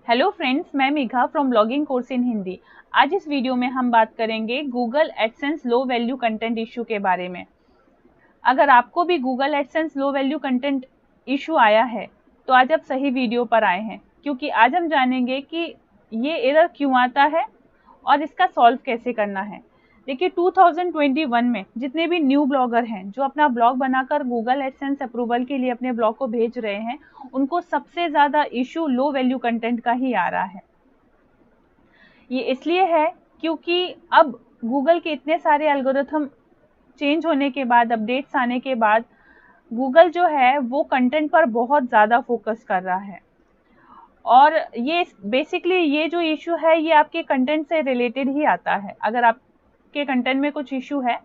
Hello friends, मैं Megha from blogging course in Hindi. आज इस वीडियो में हम बात करेंगे Google AdSense low value content issue के बारे में। अगर आपको भी Google AdSense low value content issue आया है तो आज आप सही वीडियो पर आए हैं, क्योंकि आज हम जानेंगे कि ये एरर क्यों आता है और इसका सॉल्व कैसे करना है। देखिए 2021 में जितने भी न्यू ब्लॉगर हैं जो अपना ब्लॉग बनाकर गूगल एडसेंस अप्रूवल के लिए अपने ब्लॉग को भेज रहे हैं, उनको सबसे ज़्यादा इशू लो वैल्यू कंटेंट का ही आ रहा है। ये इसलिए है क्योंकि अब गूगल के इतने सारे एल्गोरिथम चेंज होने के बाद, अपडेट्स आने के बाद, गूगल जो है वो कंटेंट पर बहुत ज़्यादा फोकस कर रहा है। और ये बेसिकली ये जो इशू है ये आपके कंटेंट से रिलेटेड ही आता है। अगर आपके कंटेंट में कुछ इशू है,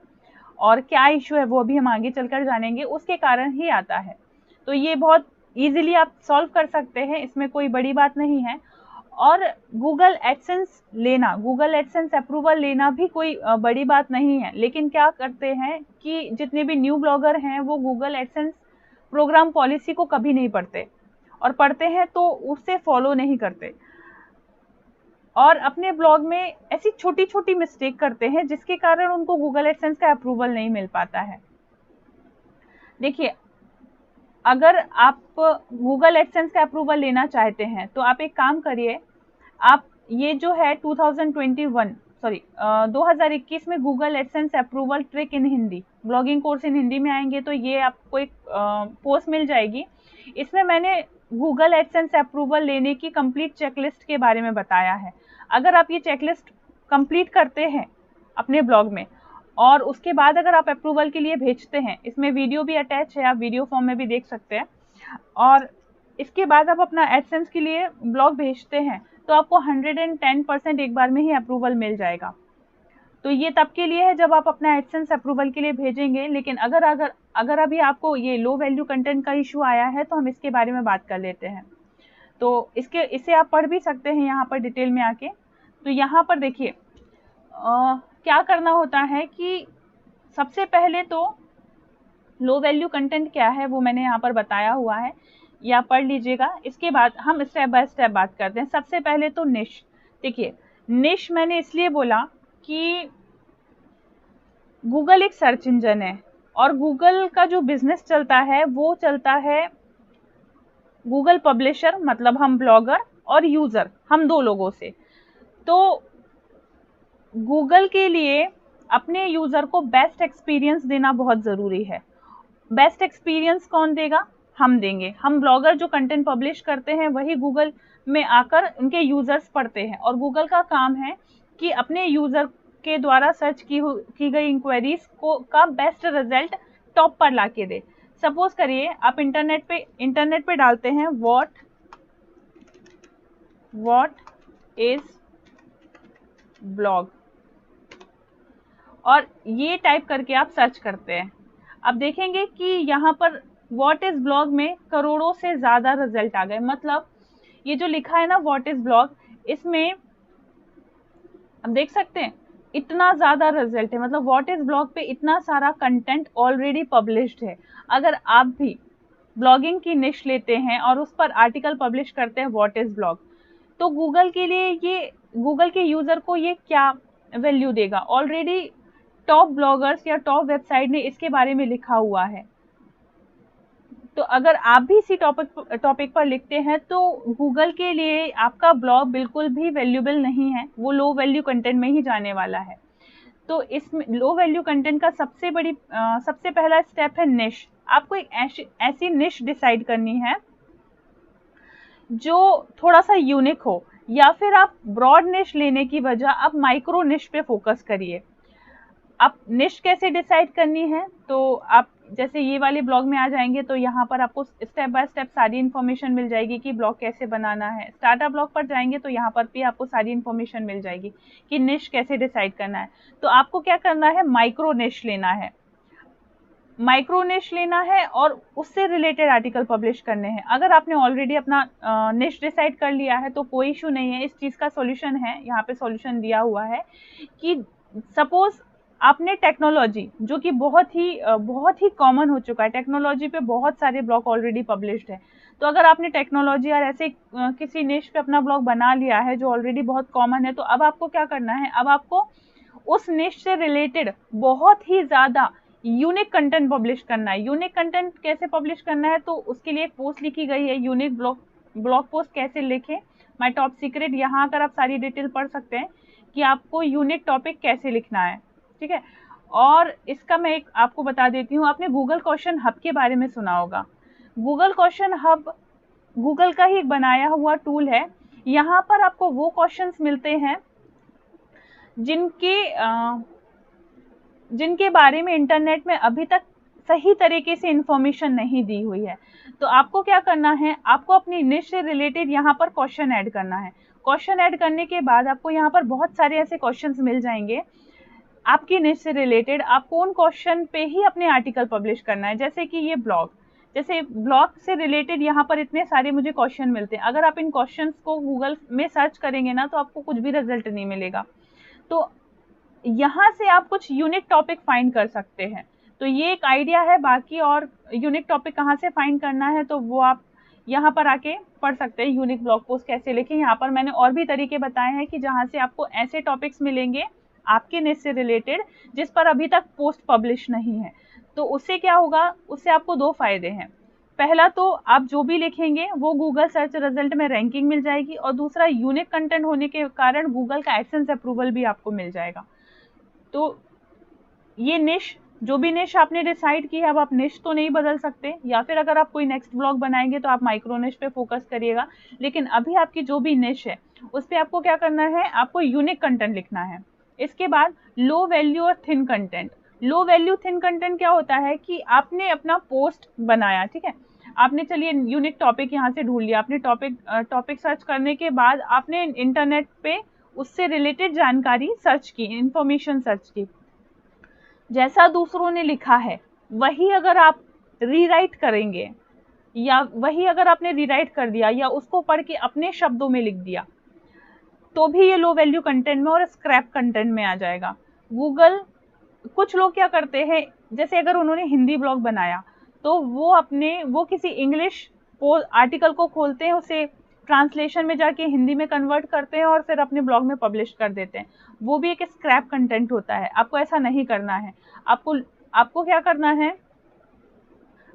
और क्या इशू है वो भी हम आगे चलकर जानेंगे, उसके कारण ही आता है। तो ये बहुत इजीली आप सॉल्व कर सकते हैं, इसमें कोई बड़ी बात नहीं है। और गूगल एडसेंस लेना, गूगल एडसेंस अप्रूवल लेना भी कोई बड़ी बात नहीं है। लेकिन क्या करते हैं कि जितने भी न्यू ब्लॉगर हैं वो गूगल एडसेंस प्रोग्राम पॉलिसी को कभी नहीं पढ़ते, और पढ़ते हैं तो उससे फॉलो नहीं करते, और अपने ब्लॉग में ऐसी छोटी छोटी मिस्टेक करते हैं जिसके कारण उनको गूगल एडसेंस का अप्रूवल नहीं मिल पाता है। देखिए, अगर आप गूगल एडसेंस का अप्रूवल लेना चाहते हैं तो आप एक काम करिए। आप ये जो है 2021 में Google AdSense approval trick in Hindi, blogging course in Hindi में आएंगे तो ये आपको एक पोस्ट मिल जाएगी। इसमें मैंने गूगल एडसेंस अप्रूवल लेने की कंप्लीट चेकलिस्ट के बारे में बताया है। अगर आप ये चेकलिस्ट कंप्लीट करते हैं अपने ब्लॉग में, और उसके बाद अगर आप अप्रूवल के लिए भेजते हैं, इसमें वीडियो भी अटैच है, आप वीडियो फॉर्म में भी देख सकते हैं, और इसके बाद आप अपना एडसेंस के लिए ब्लॉग भेजते हैं तो आपको 110% एक बार में ही अप्रूवल मिल जाएगा। तो ये तब के लिए है जब आप अपना एडसेंस अप्रूवल के लिए भेजेंगे। लेकिन अगर अगर अगर अभी आपको ये लो वैल्यू कंटेंट का इशू आया है तो हम इसके बारे में बात कर लेते हैं। तो इसे आप पढ़ भी सकते हैं यहाँ पर डिटेल में आके। तो यहाँ पर देखिए क्या करना होता है कि सबसे पहले तो लो वैल्यू कंटेंट क्या है वो मैंने यहाँ पर बताया हुआ है, या पढ़ लीजिएगा। इसके बाद हम स्टेप बाय स्टेप बात करते हैं। सबसे पहले तो निश। देखिए, निश मैंने इसलिए बोला कि गूगल एक सर्च इंजन है, और गूगल का जो बिजनेस चलता है वो चलता है गूगल पब्लिशर, मतलब हम ब्लॉगर, और यूजर, हम दो लोगों से। तो गूगल के लिए अपने यूजर को बेस्ट एक्सपीरियंस देना बहुत ज़रूरी है। बेस्ट एक्सपीरियंस कौन देगा? हम देंगे। हम ब्लॉगर जो कंटेंट पब्लिश करते हैं वही गूगल में आकर उनके यूजर्स पढ़ते हैं, और गूगल का काम है कि अपने यूजर के द्वारा सर्च की गई इंक्वायरीज को का बेस्ट रिजल्ट टॉप पर ला के दे। सपोज करिए आप इंटरनेट पे डालते हैं व्हाट इज ब्लॉग, और ये टाइप करके आप सर्च करते हैं। अब देखेंगे कि यहाँ पर व्हाट इज ब्लॉग में करोड़ों से ज्यादा रिजल्ट आ गए। मतलब ये जो लिखा है ना व्हाट इज ब्लॉग, इसमें अब देख सकते हैं इतना ज्यादा रिजल्ट है। मतलब व्हाट इज ब्लॉग पे इतना सारा कंटेंट ऑलरेडी पब्लिश्ड है। अगर आप भी ब्लॉगिंग की निश लेते हैं और उस पर आर्टिकल पब्लिश करते हैं व्हाट इज ब्लॉग, तो गूगल के लिए ये, गूगल के यूजर को ये क्या वैल्यू देगा? ऑलरेडी टॉप ब्लॉगर्स या टॉप वेबसाइट ने इसके बारे में लिखा हुआ है। तो अगर आप भी इसी टॉपिक पर लिखते हैं तो गूगल के लिए आपका ब्लॉग बिल्कुल भी वैल्यूबल नहीं है, वो लो वैल्यू कंटेंट में ही जाने वाला है। तो इसमें लो वैल्यू कंटेंट का सबसे पहला स्टेप है निश। आपको एक ऐसी निश डिसाइड करनी है जो थोड़ा सा यूनिक हो, या फिर आप ब्रॉड निश लेने की वजह आप माइक्रो निश पे फोकस करिए। आप निश कैसे डिसाइड करनी है? तो आप जैसे ये वाले ब्लॉग में आ जाएंगे तो यहाँ पर आपको स्टेप बाय स्टेप सारी इन्फॉर्मेशन मिल जाएगी कि ब्लॉग कैसे बनाना है। स्टार्टअप ब्लॉग पर जाएंगे तो यहाँ पर भी आपको सारी इन्फॉर्मेशन मिल जाएगी कि निश कैसे डिसाइड करना है। तो आपको क्या करना है? माइक्रो निश लेना है। माइक्रो निश लेना है और उससे रिलेटेड आर्टिकल पब्लिश करने हैं। अगर आपने ऑलरेडी अपना निश डिसाइड कर लिया है तो कोई इशू नहीं है। इस चीज़ का सॉल्यूशन है, यहाँ पे सॉल्यूशन दिया हुआ है कि सपोज आपने टेक्नोलॉजी, जो कि बहुत ही कॉमन हो चुका है, टेक्नोलॉजी पे बहुत सारे ब्लॉग ऑलरेडी पब्लिश्ड है। तो अगर आपने टेक्नोलॉजी और ऐसे किसी निश पे अपना ब्लॉग बना लिया है जो ऑलरेडी बहुत कॉमन है, तो अब आपको क्या करना है, अब आपको उस निश से रिलेटेड बहुत ही ज्यादा यूनिक कंटेंट पब्लिश करना है। यूनिक कंटेंट कैसे पब्लिश करना है, तो उसके लिए एक पोस्ट लिखी गई है, यूनिक ब्लॉग पोस्ट कैसे लिखें, माय टॉप सीक्रेट। यहाँ आकर आप सारी डिटेल पढ़ सकते हैं कि आपको यूनिक टॉपिक कैसे लिखना है, ठीक है। और इसका मैं एक आपको बता देती हूँ, आपने गूगल क्वेश्चन हब के बारे में सुना होगा। गूगल क्वेश्चन हब गूगल का ही एक बनाया हुआ टूल है। यहाँ पर आपको वो क्वेश्चंस मिलते हैं जिनके बारे में इंटरनेट में अभी तक सही तरीके से इंफॉर्मेशन नहीं दी हुई है। तो आपको क्या करना है, आपको अपनी निश से रिलेटेड यहाँ पर क्वेश्चन ऐड करना है। क्वेश्चन ऐड करने के बाद आपको यहाँ पर बहुत सारे ऐसे क्वेश्चंस मिल जाएंगे आपकी निश से रिलेटेड। आपको उन क्वेश्चन पे ही अपने आर्टिकल पब्लिश करना है। जैसे कि ये जैसे ब्लॉग से रिलेटेड यहाँ पर इतने सारे मुझे क्वेश्चन मिलते हैं। अगर आप इन क्वेश्चंस को गूगल में सर्च करेंगे ना, तो आपको कुछ भी रिजल्ट नहीं मिलेगा। तो यहाँ से आप कुछ यूनिक टॉपिक फाइंड कर सकते हैं। तो ये एक आइडिया है। बाकी और यूनिक टॉपिक कहाँ से फाइंड करना है, तो वो आप यहाँ पर आके पढ़ सकते हैं, यूनिक ब्लॉग पोस्ट कैसे लिखें। यहाँ पर मैंने और भी तरीके बताए हैं कि जहाँ से आपको ऐसे टॉपिक्स मिलेंगे आपके निश से रिलेटेड जिस पर अभी तक पोस्ट पब्लिश नहीं है। तो उससे क्या होगा, उससे आपको दो फायदे हैं। पहला तो आप जो भी लिखेंगे वो गूगल सर्च रिजल्ट में रैंकिंग मिल जाएगी, और दूसरा यूनिक कंटेंट होने के कारण गूगल का एडसेंस अप्रूवल भी आपको मिल जाएगा। तो ये निश, जो भी निश आपने डिसाइड की है, अब आप निश तो नहीं बदल सकते, या फिर अगर आप कोई नेक्स्ट ब्लॉग बनाएंगे तो आप माइक्रो निश पे फोकस करिएगा। लेकिन अभी आपकी जो भी निश है उस पर आपको क्या करना है, आपको यूनिक कंटेंट लिखना है। इसके बाद लो वैल्यू और thin content. Low value thin content क्या होता है कि आपने अपना पोस्ट बनाया, ठीक है, आपने चलिए यूनिक टॉपिक यहाँ से ढूंढ लिया, आपने टॉपिक सर्च करने के बाद आपने इंटरनेट पे उससे रिलेटेड जानकारी सर्च की, इंफॉर्मेशन सर्च की। जैसा दूसरों ने लिखा है वही अगर आप रीराइट करेंगे, या वही अगर आपने रीराइट कर दिया या उसको पढ़ के अपने शब्दों में लिख दिया, तो भी ये लो वैल्यू कंटेंट में और स्क्रैप कंटेंट में आ जाएगा। गूगल, कुछ लोग क्या करते हैं, जैसे अगर उन्होंने हिंदी ब्लॉग बनाया तो वो किसी इंग्लिश आर्टिकल को खोलते हैं, उसे ट्रांसलेशन में जाके हिंदी में कन्वर्ट करते हैं और फिर अपने ब्लॉग में पब्लिश कर देते हैं। वो भी एक स्क्रैप कंटेंट होता है। आपको ऐसा नहीं करना है। आपको क्या करना है,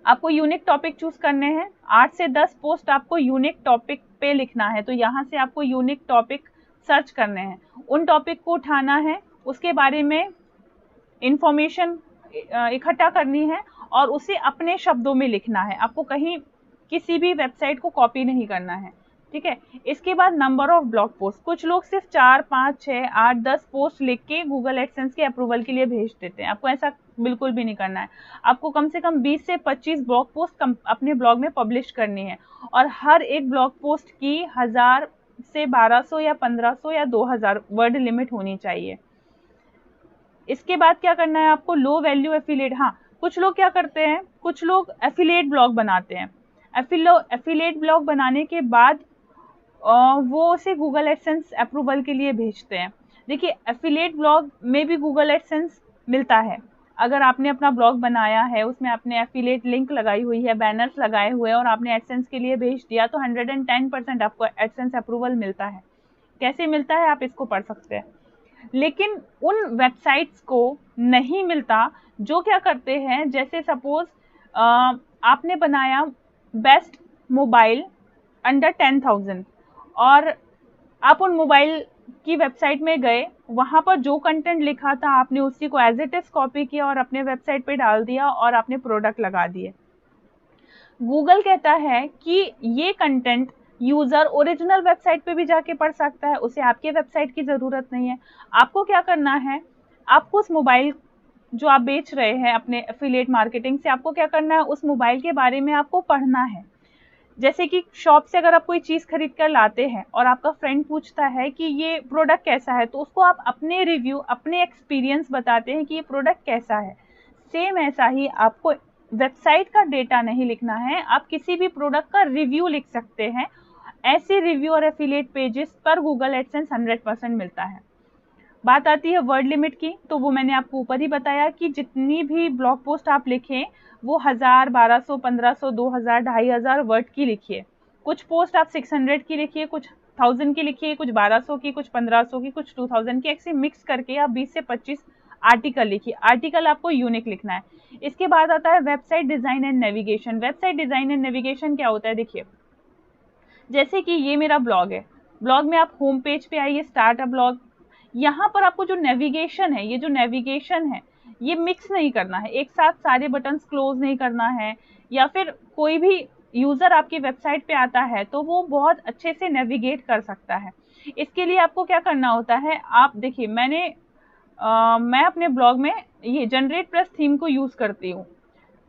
आपको यूनिक टॉपिक चूज करने हैं। 8 से 10 पोस्ट आपको यूनिक टॉपिक पे लिखना है। तो यहाँ से आपको यूनिक टॉपिक सर्च करने हैं, उन टॉपिक को उठाना है, उसके बारे में इंफॉर्मेशन इकट्ठा करनी है और उसे अपने शब्दों में लिखना है। आपको कहीं किसी भी वेबसाइट को कॉपी नहीं करना है, ठीक है। इसके बाद नंबर ऑफ ब्लॉग पोस्ट। कुछ लोग सिर्फ 4, 5, 6, 8, 10 पोस्ट लिख के गूगल एडसेंस के अप्रूवल के लिए भेज देते हैं। आपको ऐसा बिल्कुल भी नहीं करना है। आपको कम से कम 20 से 25 ब्लॉग पोस्ट अपने ब्लॉग में पब्लिश करनी है, और हर एक ब्लॉग पोस्ट की 1000 से 1200 या 1500 या 2000 वर्ड लिमिट होनी चाहिए। इसके बाद क्या करना है आपको, लो वैल्यू एफिलिएट। हाँ, कुछ लोग क्या करते हैं, कुछ लोग एफिलिएट ब्लॉग बनाते हैं। एफिलिएट ब्लॉग बनाने के बाद वो उसे गूगल एडसेंस अप्रूवल के लिए भेजते हैं। देखिए, एफिलिएट ब्लॉग में भी गूगल एडसेंस मिलता है। अगर आपने अपना ब्लॉग बनाया है, उसमें आपने एफिलिएट लिंक लगाई हुई है, बैनर्स लगाए हुए हैं और आपने एडसेंस के लिए भेज दिया, तो 110% आपको एडसेंस अप्रूवल मिलता है। कैसे मिलता है आप इसको पढ़ सकते हैं। लेकिन उन वेबसाइट्स को नहीं मिलता जो क्या करते हैं, जैसे सपोज आपने बनाया बेस्ट मोबाइल अंडर 10,000 और आप उन मोबाइल की वेबसाइट में गए, वहां पर जो कंटेंट लिखा था आपने उसी को एज इट इज कॉपी किया और अपने वेबसाइट पे डाल दिया और आपने प्रोडक्ट लगा दिए। गूगल कहता है कि ये कंटेंट यूजर ओरिजिनल वेबसाइट पे भी जाके पढ़ सकता है, उसे आपके वेबसाइट की जरूरत नहीं है। आपको क्या करना है, आपको उस मोबाइल जो आप बेच रहे हैं अपने एफिलिएट मार्केटिंग से, आपको क्या करना है, उस मोबाइल के बारे में आपको पढ़ना है। जैसे कि शॉप से अगर आप कोई चीज खरीद कर लाते हैं और आपका फ्रेंड पूछता है कि ये प्रोडक्ट कैसा है, तो उसको आप अपने रिव्यू, अपने एक्सपीरियंस बताते हैं कि ये प्रोडक्ट कैसा है। सेम ऐसा ही आपको वेबसाइट का डेटा नहीं लिखना है, आप किसी भी प्रोडक्ट का रिव्यू लिख सकते हैं। ऐसे रिव्यू और एफिलिएट पेजेस पर गूगल एडसेंस 100% मिलता है। बात आती है वर्ड लिमिट की, तो वो मैंने आपको ऊपर ही बताया कि जितनी भी ब्लॉग पोस्ट आप लिखें वो 1000, 1200, 1500, 2000, 2500 वर्ड की लिखिए। कुछ पोस्ट आप 600 की लिखिए, कुछ 1000 की लिखिए, कुछ 1200 की, कुछ 1500 की, कुछ 2000 की, ऐसे मिक्स करके आप 20 से 25 आर्टिकल लिखिए। आर्टिकल आपको यूनिक लिखना है। इसके बाद आता है website design and navigation. Website design and navigation क्या होता है, देखिए जैसे कि ये मेरा ब्लॉग है, ब्लॉग में आप होम पेज पे आइए, स्टार्ट अ ब्लॉग। यहाँ पर आपको जो नेविगेशन है, ये जो नेविगेशन है ये मिक्स नहीं करना है, एक साथ सारे बटन्स क्लोज नहीं करना है, या फिर कोई भी यूजर आपकी वेबसाइट पे आता है तो वो बहुत अच्छे से नेविगेट कर सकता है। इसके लिए आपको क्या करना होता है, आप देखिए मैं अपने ब्लॉग में ये जनरेट प्लस थीम को यूज करती हूँ।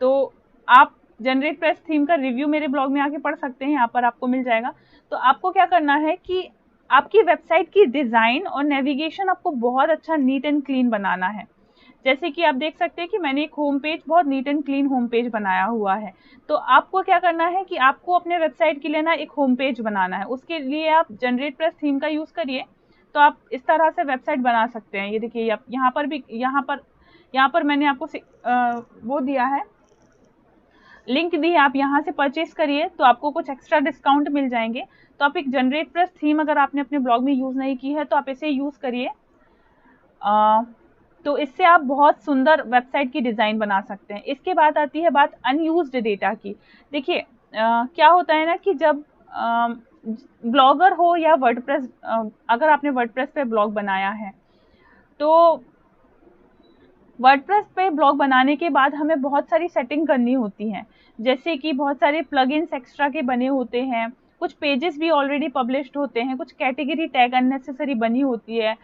तो आप जनरेट प्लस थीम का रिव्यू मेरे ब्लॉग में आके पढ़ सकते हैं, यहाँ पर आपको मिल जाएगा। तो आपको क्या करना है कि आपकी वेबसाइट की डिजाइन और नेविगेशन आपको बहुत अच्छा नीट एंड क्लीन बनाना है। जैसे कि आप देख सकते हैं कि मैंने एक होम पेज, बहुत neat and clean home page बनाया हुआ है। तो आपको क्या करना है कि आपको अपने वेबसाइट के लिए ना एक होम पेज बनाना है, उसके लिए आप जनरेट प्लस थीम का यूज करिए। तो आप इस तरह से वेबसाइट बना सकते हैं। ये देखिए यहाँ पर भी, यहाँ पर मैंने आपको वो दिया है, लिंक दी है, आप यहाँ से परचेस करिए तो आपको कुछ एक्स्ट्रा डिस्काउंट मिल जाएंगे। तो आप एक जनरेट प्लस थीम अगर आपने अपने ब्लॉग में यूज नहीं की है तो आप इसे यूज करिए। तो इससे आप बहुत सुंदर वेबसाइट की डिजाइन बना सकते हैं। इसके बाद आती है बात अनयूज्ड डेटा की। देखिए क्या होता है ना कि जब ब्लॉगर हो या वर्डप्रेस, अगर आपने वर्डप्रेस पे ब्लॉग बनाया है तो वर्डप्रेस पे ब्लॉग बनाने के बाद हमें बहुत सारी सेटिंग करनी होती है। जैसे कि बहुत सारे प्लगइन्स एक्स्ट्रा के बने होते हैं, कुछ पेजेस भी ऑलरेडी पब्लिश्ड होते हैं, कुछ कैटेगरी टैग अननेसेसरी बनी होती है,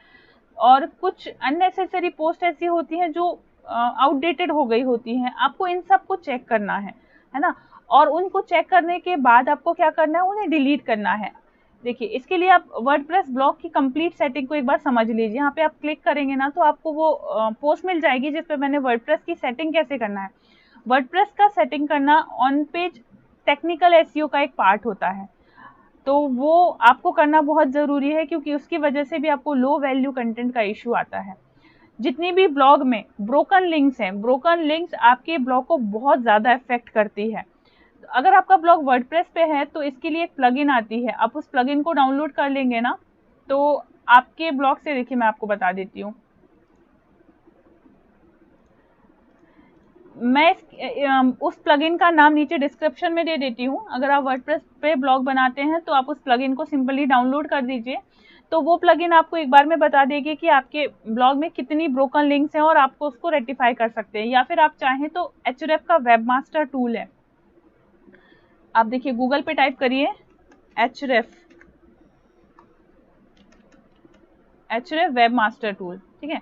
और कुछ अननेसेसरी पोस्ट ऐसी होती हैं जो आउटडेटेड हो गई होती हैं। आपको इन सब को चेक करना है ना। और उनको चेक करने के बाद आपको क्या करना है, उन्हें डिलीट करना है। देखिए इसके लिए आप वर्डप्रेस ब्लॉग की कंप्लीट सेटिंग को एक बार समझ लीजिए। यहाँ पे आप क्लिक करेंगे ना तो आपको वो पोस्ट मिल जाएगी जिसपे मैंने वर्डप्रेस की सेटिंग कैसे करना है। वर्डप्रेस का सेटिंग करना ऑन पेज टेक्निकल एसईओ का एक पार्ट होता है, तो वो आपको करना बहुत जरूरी है, क्योंकि उसकी वजह से भी आपको लो वैल्यू कंटेंट का इश्यू आता है। जितनी भी ब्लॉग में ब्रोकन लिंक्स हैं, ब्रोकन लिंक्स आपके ब्लॉग को बहुत ज्यादा इफेक्ट करती है। अगर आपका ब्लॉग वर्डप्रेस पे है तो इसके लिए एक प्लगइन आती है, आप उस प्लगइन को डाउनलोड कर लेंगे ना तो आपके ब्लॉग से, देखिए मैं आपको बता देती हूँ, मैं उस प्लगइन का नाम नीचे डिस्क्रिप्शन में दे देती हूँ। अगर आप वर्डप्रेस पे ब्लॉग बनाते हैं तो आप उस प्लगइन को सिंपली डाउनलोड कर दीजिए। तो वो प्लगइन आपको एक बार में बता देगी कि आपके ब्लॉग में कितनी ब्रोकन लिंक्स हैं और आपको उसको रेक्टिफाई कर सकते हैं। या फिर आप चाहें तो एचरेफ का वेबमास्टर टूल है, आप देखिए गूगल पे टाइप करिए एचरेफ वेबमास्टर टूल, ठीक है।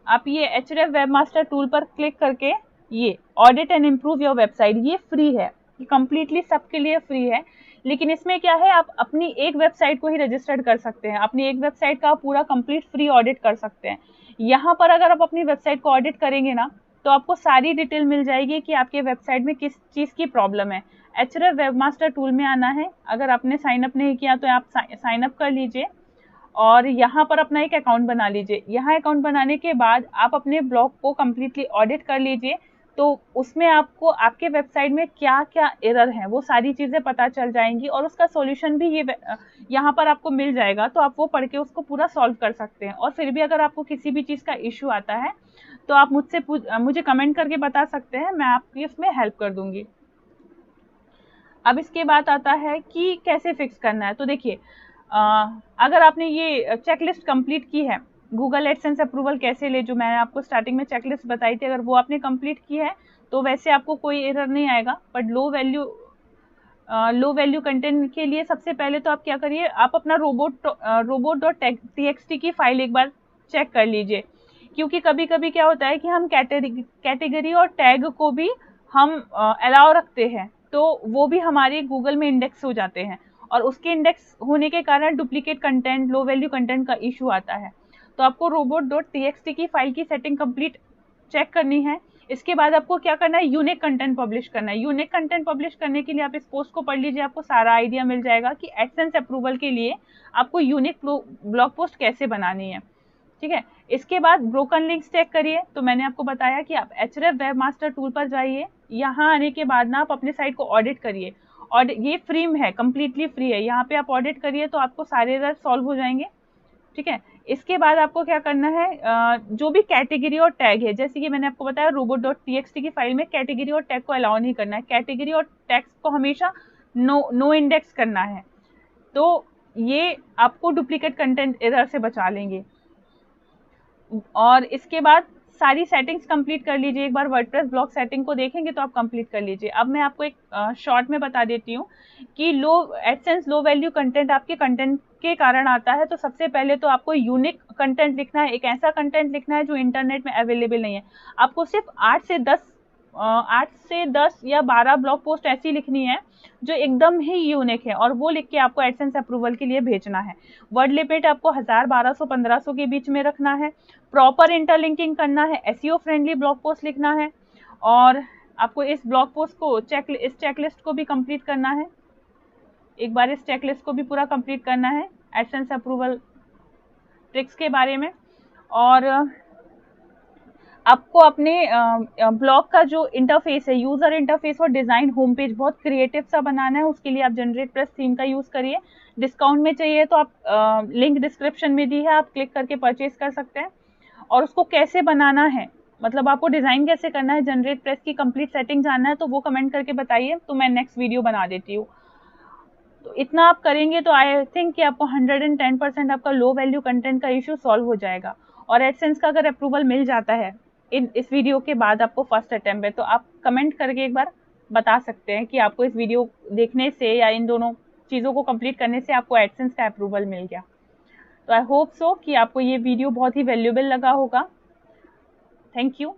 आप ये एचरेफ वेबमास्टर टूल पर क्लिक करके ये audit and improve your website, ये फ्री है, ये कंप्लीटली सबके लिए फ्री है। लेकिन इसमें क्या है, आप अपनी एक वेबसाइट को ही रजिस्टर्ड कर सकते हैं, अपनी एक वेबसाइट का पूरा कंप्लीट फ्री ऑडिट कर सकते हैं। यहाँ पर अगर आप अपनी वेबसाइट को ऑडिट करेंगे ना तो आपको सारी डिटेल मिल जाएगी कि आपके वेबसाइट में किस चीज की प्रॉब्लम है। एचरेफ वेबमास्टर टूल में आना है, अगर आपने साइन अप नहीं किया तो आप साइन अप कर लीजिए और यहाँ पर अपना एक अकाउंट बना लीजिए। यहाँ अकाउंट बनाने के बाद आप अपने ब्लॉग को कम्प्लीटली ऑडिट कर लीजिए, तो उसमें आपको आपके वेबसाइट में क्या क्या एरर है वो सारी चीज़ें पता चल जाएंगी और उसका सॉल्यूशन भी ये यहाँ पर आपको मिल जाएगा। तो आप वो पढ़ के उसको पूरा सॉल्व कर सकते हैं। और फिर भी अगर आपको किसी भी चीज़ का इश्यू आता है तो आप मुझे कमेंट करके बता सकते हैं, मैं आपकी उसमें हेल्प कर दूंगी। अब इसके बाद आता है कि कैसे फिक्स करना है। तो देखिए अगर आपने ये चेकलिस्ट कंप्लीट की है, गूगल एडसेंस अप्रूवल कैसे ले, जो मैंने आपको स्टार्टिंग में चेकलिस्ट बताई थी, अगर वो आपने कंप्लीट की है तो वैसे आपको कोई एरर नहीं आएगा। बट लो वैल्यू कंटेंट के लिए सबसे पहले तो आप क्या करिए, आप अपना robot.txt की फाइल एक बार चेक कर लीजिए, क्योंकि कभी कभी क्या होता है कि हम कैटेगरी और टैग को भी हम अलाउ रखते हैं, तो वो भी हमारे गूगल में इंडेक्स हो जाते हैं और उसके इंडेक्स होने के कारण duplicate content, low value content का इशू आता है। तो आपको robot.txt की फाइल की सेटिंग कंप्लीट चेक करनी है। इसके बाद आपको क्या करना है, यूनिक कंटेंट पब्लिश करना है। यूनिक कंटेंट पब्लिश करने के लिए आप इस पोस्ट को पढ़ लीजिए, आपको सारा आइडिया मिल जाएगा कि एडसेंस अप्रूवल के लिए आपको यूनिक ब्लॉग पोस्ट कैसे बनानी है। ठीक है। इसके बाद ब्रोकन लिंक्स चेक करिए। तो मैंने आपको बताया कि आप Href वेबमास्टर टूल पर जाइए, यहाँ आने के बाद ना आप अपने साइट को ऑडिट करिए। और ये फ्री में है, कम्प्लीटली फ्री है। यहाँ पे आप ऑडिट करिए तो आपको सारे एरर सॉल्व हो जाएंगे। ठीक है। इसके बाद आपको क्या करना है, जो भी कैटेगरी और टैग है, जैसे कि मैंने आपको बताया robot.txt की फाइल में कैटेगरी और टैग को अलाउ नहीं करना है। कैटेगरी और टैग्स को हमेशा नो इंडेक्स करना है। तो ये आपको डुप्लीकेट कंटेंट एरर से बचा लेंगे। और इसके बाद सारी सेटिंग्स कंप्लीट कर लीजिए। एक बार वर्डप्रेस ब्लॉग सेटिंग को देखेंगे तो आप कंप्लीट कर लीजिए। अब मैं आपको एक शॉर्ट में बता देती हूँ कि एडसेंस लो वैल्यू कंटेंट आपके कंटेंट के कारण आता है। तो सबसे पहले तो आपको यूनिक कंटेंट लिखना है, एक ऐसा कंटेंट लिखना है जो इंटरनेट में अवेलेबल नहीं है। आपको सिर्फ 8 से 10 या 12 ब्लॉग पोस्ट ऐसी लिखनी है जो एकदम ही यूनिक है, और वो लिख के आपको एडसेंस अप्रूवल के लिए भेजना है। वर्ड लिमिट आपको 1000, 1200, 1500 के बीच में रखना है। प्रॉपर इंटरलिंकिंग करना है, एसईओ फ्रेंडली ब्लॉग पोस्ट लिखना है, और आपको इस ब्लॉग पोस्ट को इस चेकलिस्ट को भी कंप्लीट करना है। एक बार इस चेकलिस्ट को भी पूरा कंप्लीट करना है एडसेंस अप्रूवल ट्रिक्स के बारे में। और आपको अपने ब्लॉग का जो इंटरफेस है, यूजर इंटरफेस और डिजाइन होम पेज बहुत क्रिएटिव सा बनाना है। उसके लिए आप जनरेट प्रेस थीम का यूज करिए। डिस्काउंट में चाहिए तो आप लिंक डिस्क्रिप्शन में दी है, आप क्लिक करके परचेज कर सकते हैं। और उसको कैसे बनाना है, मतलब आपको डिजाइन कैसे करना है, जनरेट प्रेस की कंप्लीट सेटिंग जानना है तो वो कमेंट करके बताइए, तो मैं नेक्स्ट वीडियो बना देती हूँ। तो इतना आप करेंगे तो आई थिंक कि आपको 110% आपका लो वैल्यू कंटेंट का इशू सॉल्व हो जाएगा। और एडसेंस का अगर अप्रूवल मिल जाता है इस वीडियो के बाद आपको फर्स्ट अटेम्प्ट है, तो आप कमेंट करके एक बार बता सकते हैं कि आपको इस वीडियो देखने से या इन दोनों चीज़ों को कंप्लीट करने से आपको एडसेंस का अप्रूवल मिल गया। तो आई होप सो कि आपको ये वीडियो बहुत ही वैल्यूएबल लगा होगा। Thank you.